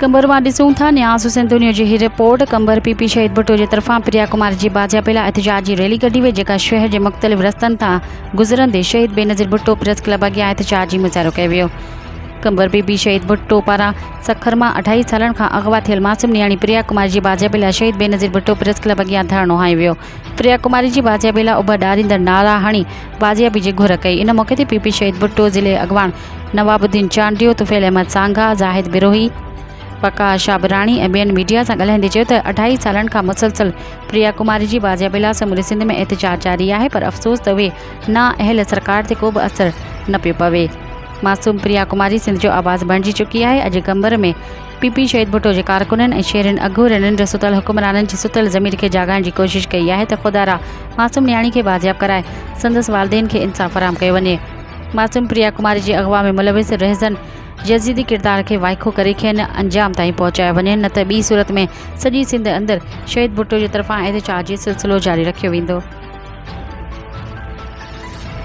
कंबर में ॾिसूं था न्यास हुसैन दुनिया जी रिपोर्ट। कंबर पीपी शहीद भुट्टो की तरफा प्रिया कुमार की बाजियापे लाइ एहतजाजी रैली कढी वई, जेका शहर के मुख़्तलिफ़ रस्तन तां गुज़रंदे शहीद बेनज़ीर भुट्टो प्रेस क्लब अॻियां एहतजाजी मुज़ाहिरो कयो वियो। कंबर पीपी शहीद भुट्टो पारां सखर में 28 सालन खां अगवा थियल मासूम नियाणी प्रिया कुमार की बाजियापे लाइ शहीद बेनज़ीर भुट्टो प्रेस क्लब अॻियां धरणो हयो वियो। प्रिया कुमारी की बाजियापे लाइ उभ ॾारींदड़ नारा हणी बाजियाबी जी घुर कई। इन मौके ते पीपी शहीद भुट्टो ज़िले अॻवान नवाबुद्दीन चांडियो, तुफ़ैल अहमद सांघा, ज़ाहिद बिरोही, प्रकाश आबराणी ऐं ॿियनि मीडिया सां ॻाल्हाईंदे चयो त 28 सालनि खां मुसलसल प्रिया कुमारी जी बाजियापे लाइ समूरे सिंध में एहतजाज जारी आहे, पर अफ़सोस त उहे नाअहल सरकार ते को बि असर न पियो पवे। मासूम प्रिया कुमारी सिंध जो आवाज़ बणिजी चुकी आहे। अॼु कंबर में पीपी शहीद भुट्टो जे कारकुननि ऐं शहरनि अघूर निंड सुतल हुक्मराननि जी सुतल ज़मीर खे जाॻाइण जी कोशिश कई आहे त ख़ुदारा मासूम नियाणी खे बाजियाब कराए संदसि वालदेन खे इंसाफ़ फराहम कयो वञे। मासूम प्रिया कुमारी जी अगवा में मुलविस रहिज़न यज़ीदी किरदार के वाइखो करे खेनि अंजाम ताईं पहुचायो वञे, न त ॿी सूरत में सॼी सिंध अंदरि शहीद भुट्टो जी तरफ़ां एहतजाज जो सिलसिलो जारी रखियो वेंदो।